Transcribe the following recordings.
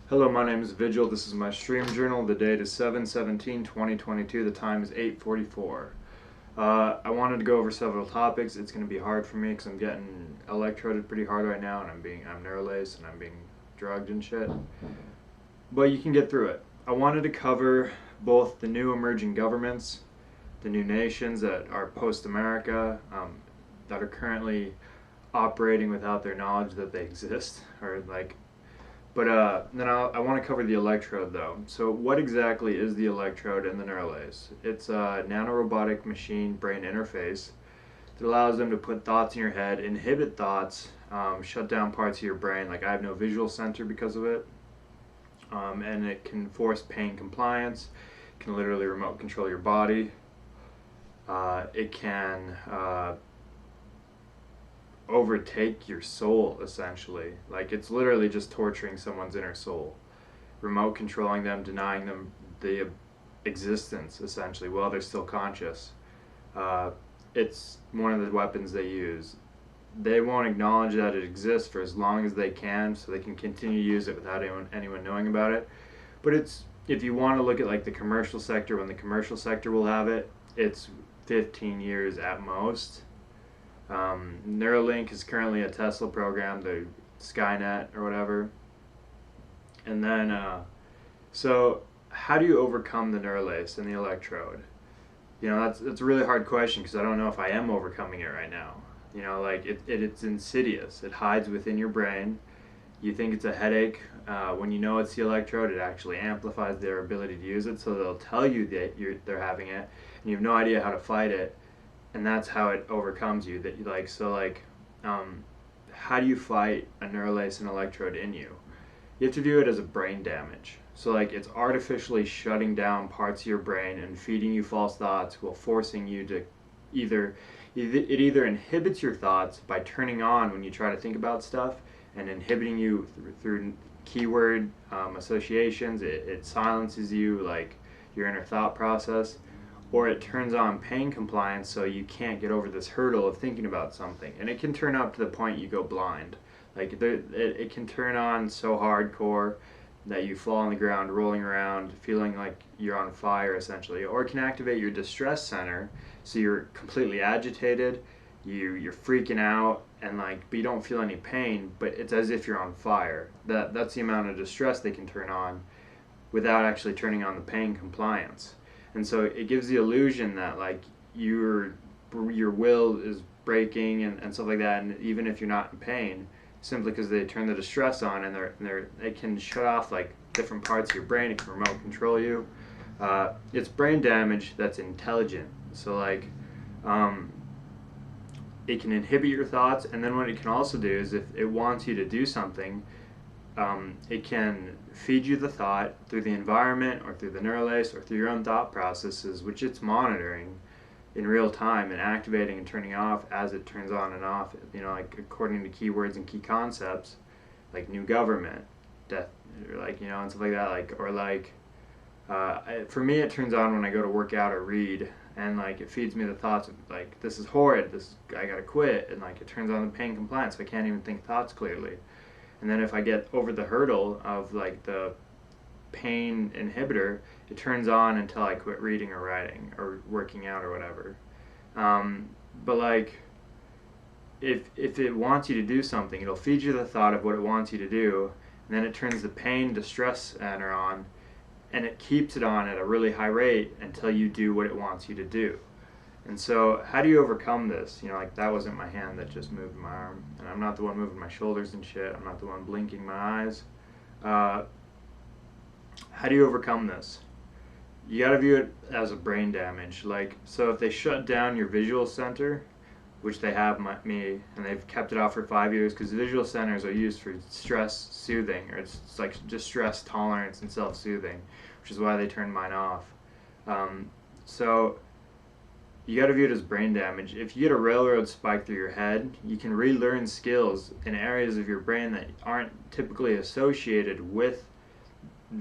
Hello, my name is Vigil. This is my stream journal. The date is 7/17/2022. The time is 8:44. I wanted to go over several topics. It's going to be hard for me because I'm getting electroded pretty hard right now, and I'm neurolaced and I'm being drugged and shit. But you can get through it. I wanted to cover both the new emerging governments, the new nations that are post-America, that are currently operating without their knowledge that they exist, or like then I want to cover the electrode though. So what exactly is the electrode and the neuralace? It's a nanorobotic machine brain interface that allows them to put thoughts in your head, inhibit thoughts, shut down parts of your brain. Like I have no visual center because of it, and it can force pain compliance. It can literally remote control your body. It can overtake your soul essentially. Like it's literally just torturing someone's inner soul, remote controlling them, denying them the existence essentially while they're still conscious. It's one of the weapons they use. They won't acknowledge that it exists for as long as they can, so they can continue to use it without anyone knowing about it. But it's, if you want to look at like the commercial sector, when the commercial sector will have it, it's 15 years at most. Neuralink is currently a Tesla program, the Skynet or whatever. And then, so how do you overcome the neuralace and the electrode? You know, that's a really hard question because I don't know if I am overcoming it right now. You know, like it's insidious. It hides within your brain. You think it's a headache. When you know it's the electrode, it actually amplifies their ability to use it. So they'll tell you that they're having it, and you have no idea how to fight it, and that's how it overcomes you. That you like so like, how do you fight a neuralace and electrode in you? You have to view it as a brain damage. So like it's artificially shutting down parts of your brain and feeding you false thoughts while forcing you to it either inhibits your thoughts by turning on when you try to think about stuff and inhibiting you through keyword associations. It silences you, like your inner thought process, or it turns on pain compliance so you can't get over this hurdle of thinking about something. And it can turn up to the point you go blind. Like it can turn on so hardcore that you fall on the ground rolling around feeling like you're on fire essentially, or it can activate your distress center so you're completely agitated, you're freaking out, and like but you don't feel any pain, but it's as if you're on fire. That's the amount of distress they can turn on without actually turning on the pain compliance. And so it gives the illusion that like your will is breaking and stuff like that, and even if you're not in pain, simply because they turn the distress on and they can shut off like different parts of your brain. It can remote control you. It's brain damage that's intelligent. So like, it can inhibit your thoughts, and then what it can also do is if it wants you to do something, it can feed you the thought through the environment or through the neuralace or through your own thought processes, which it's monitoring in real time and activating and turning off as it turns on and off, you know, like according to keywords and key concepts, like new government, death, or like, you know, and stuff like that, like, or like, for me it turns on when I go to work out or read, and like it feeds me the thoughts of like, this is horrid, this, I gotta quit, and like it turns on the pain compliance so I can't even think thoughts clearly. And then if I get over the hurdle of like the pain inhibitor, it turns on until I quit reading or writing or working out or whatever. But like, if it wants you to do something, it'll feed you the thought of what it wants you to do, and then it turns the pain distress center on, and it keeps it on at a really high rate until you do what it wants you to do. And so, how do you overcome this? You know, like that wasn't my hand that just moved my arm, and I'm not the one moving my shoulders and shit. I'm not the one blinking my eyes. How do you overcome this? You gotta view it as a brain damage. Like, so if they shut down your visual center, which they have me, and they've kept it off for 5 years, because visual centers are used for stress soothing, or it's like just stress tolerance and self-soothing, which is why they turned mine off. So you got to view it as brain damage. If you get a railroad spike through your head, you can relearn skills in areas of your brain that aren't typically associated with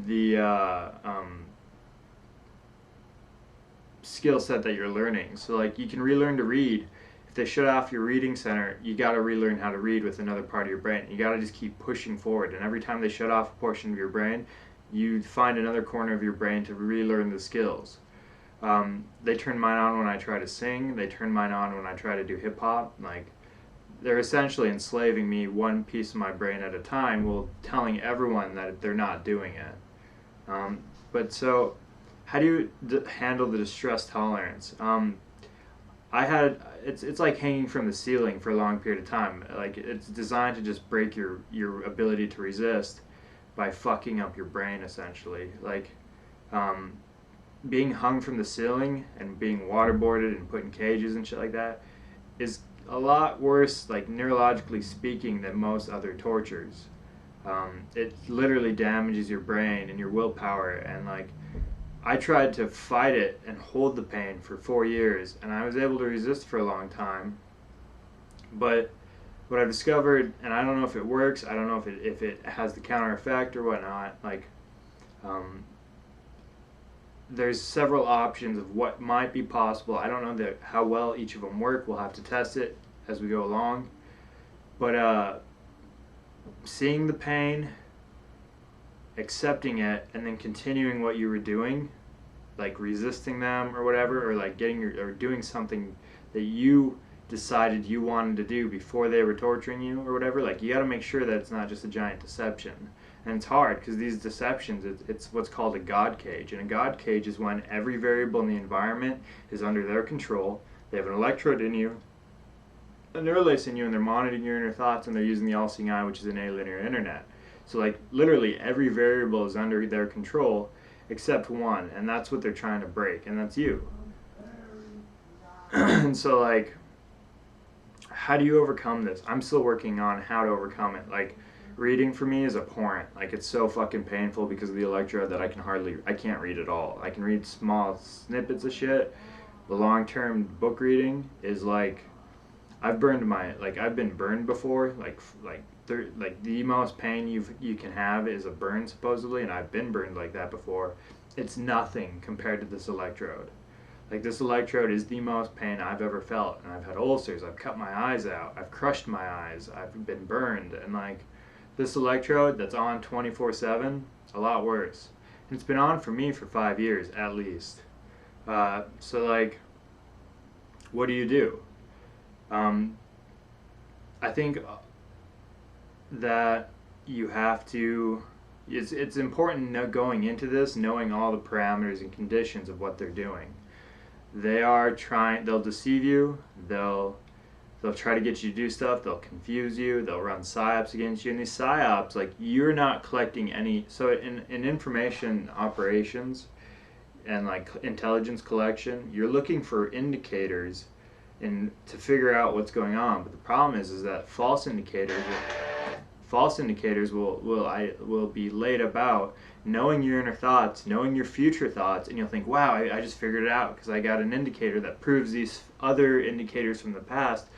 the skill set that you're learning. So like you can relearn to read if they shut off your reading center, you got to relearn how to read with another part of your brain. You got to just keep pushing forward, and every time they shut off a portion of your brain, you find another corner of your brain to relearn the skills. They turn mine on when I try to sing. They turn mine on when I try to do hip hop. Like, they're essentially enslaving me one piece of my brain at a time, while telling everyone that they're not doing it. But so, how do you handle the distress tolerance? It's like hanging from the ceiling for a long period of time. Like, it's designed to just break your ability to resist by fucking up your brain, essentially. Like, being hung from the ceiling and being waterboarded and put in cages and shit like that is a lot worse, like, neurologically speaking, than most other tortures. It literally damages your brain and your willpower, and like, I tried to fight it and hold the pain for 4 years, and I was able to resist for a long time. But what I've discovered, and I don't know if it works, I don't know if it has the counter effect or whatnot, like, there's several options of what might be possible. I don't know how well each of them work. We'll have to test it as we go along. But seeing the pain, accepting it, and then continuing what you were doing, like resisting them or whatever, or like or doing something that you decided you wanted to do before they were torturing you or whatever. Like, you got to make sure that it's not just a giant deception. And it's hard because these deceptions, it's what's called a God cage. And a God cage is when every variable in the environment is under their control. They have an electrode in you, a neurolace in you, and they're monitoring your inner thoughts, and they're using the all-seeing eye, which is an alinear internet. So, like, literally every variable is under their control except one, and that's what they're trying to break, and that's you. And so, like, how do you overcome this? I'm still working on how to overcome it. Like, reading for me is abhorrent. Like, it's so fucking painful because of the electrode that I can't read at all. I can read small snippets of shit. The long-term book reading is like, I've been burned before. Like the most pain you can have is a burn, supposedly, and I've been burned like that before. It's nothing compared to this electrode. Like, this electrode is the most pain I've ever felt, and I've had ulcers, I've cut my eyes out, I've crushed my eyes, I've been burned, and like, this electrode that's on 24/7, a lot worse. And it's been on for me for 5 years at least. So like, what do you do? I think that you have to, it's important going into this knowing all the parameters and conditions of what they're doing. They'll deceive you, they'll try to get you to do stuff, they'll confuse you, they'll run psyops against you, and these psyops, like, you're not collecting any, so in information operations and like intelligence collection, you're looking for indicators to figure out what's going on. But the problem is that false indicators will be laid about, knowing your inner thoughts, knowing your future thoughts, and you'll think, wow, I just figured it out because I got an indicator that proves these other indicators from the past.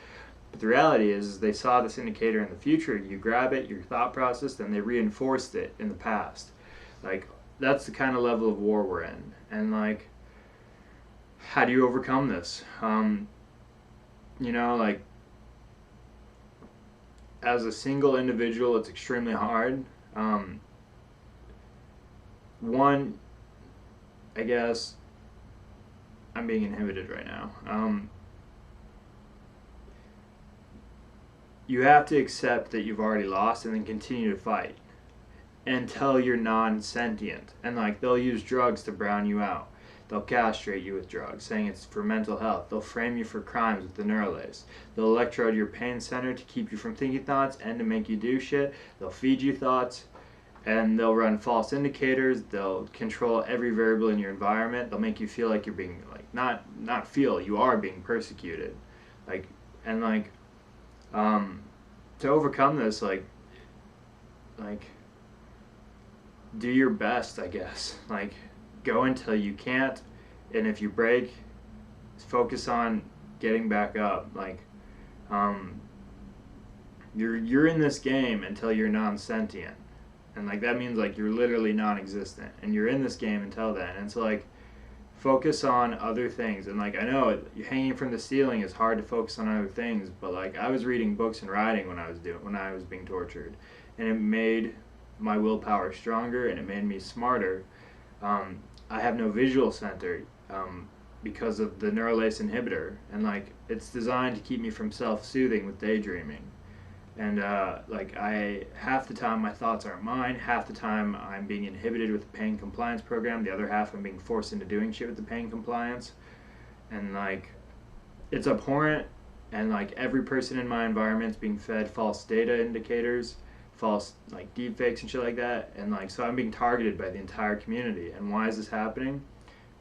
But the reality is they saw this indicator in the future, you grab it, your thought process, then they reinforced it in the past. Like, that's the kind of level of war we're in. And like, how do you overcome this? Like, as a single individual, it's extremely hard. One, I guess, I'm being inhibited right now. You have to accept that you've already lost and then continue to fight until you're non-sentient. And like, they'll use drugs to brown you out. They'll castrate you with drugs, saying it's for mental health. They'll frame you for crimes with the neurolace. They'll electrode your pain center to keep you from thinking thoughts and to make you do shit. They'll feed you thoughts, and they'll run false indicators. They'll control every variable in your environment. They'll make you feel like you're being, like, not feel, you are being persecuted. Like, and like, to overcome this, like, do your best, I guess. Like, go until you can't, and if you break, focus on getting back up. Like, you're in this game until you're non-sentient, and like, that means like you're literally non-existent, and you're in this game until then. And so like, focus on other things. And like I know hanging from the ceiling is hard to focus on other things, but like I was reading books and writing when I was being tortured, and it made my willpower stronger and it made me smarter. I have no visual center because of the neural-lace inhibitor, and like it's designed to keep me from self-soothing with daydreaming. And like half the time my thoughts aren't mine. Half the time I'm being inhibited with the pain compliance program. The other half I'm being forced into doing shit with the pain compliance. And like, it's abhorrent. And like every person in my environment's being fed false data indicators, false like deep fakes and shit like that. And like, so I'm being targeted by the entire community. And why is this happening?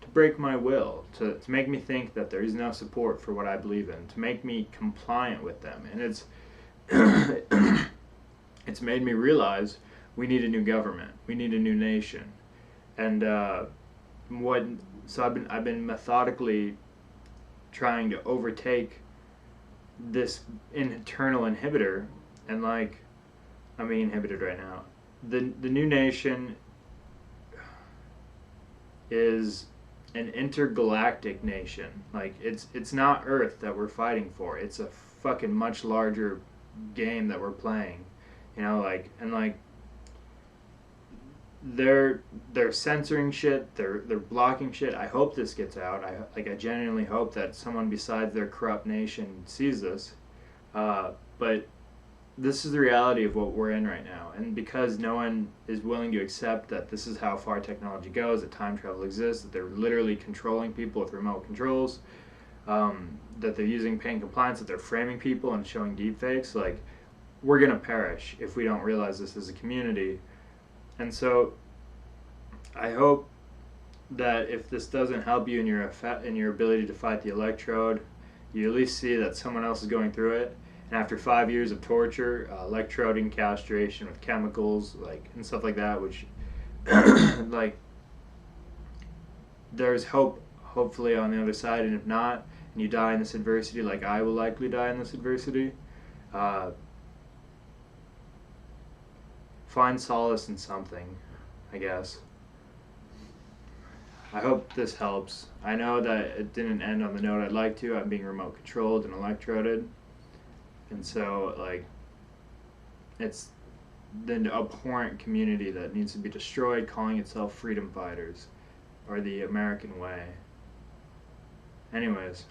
To break my will, to make me think that there is no support for what I believe in, to make me compliant with them. And it's made me realize we need a new government, we need a new nation. And so I've been methodically trying to overtake this internal inhibitor. And like, I'm being inhibited right now. The new nation is an intergalactic nation. Like, it's not Earth that we're fighting for. It's a fucking much larger game that we're playing. You know, like, and like they're censoring shit, they're blocking shit. I hope this gets out. I genuinely hope that someone besides their corrupt nation sees this. But this is the reality of what we're in right now. And because no one is willing to accept that this is how far technology goes, that time travel exists, that they're literally controlling people with remote controls, that they're using pain compliance, that they're framing people and showing deepfakes, like, we're going to perish if we don't realize this as a community. And so I hope that if this doesn't help you in your ability to fight the electrode, you at least see that someone else is going through it. And after 5 years of torture, electroding, castration with chemicals, like, and stuff like that, which like, there's hope hopefully on the other side. And if not, and you die in this adversity, like I will likely die in this adversity, find solace in something, I guess. I hope this helps. I know that it didn't end on the note I'd like to. I'm being remote controlled and electroded. And so, like, it's the abhorrent community that needs to be destroyed, calling itself freedom fighters, or the American way. Anyways.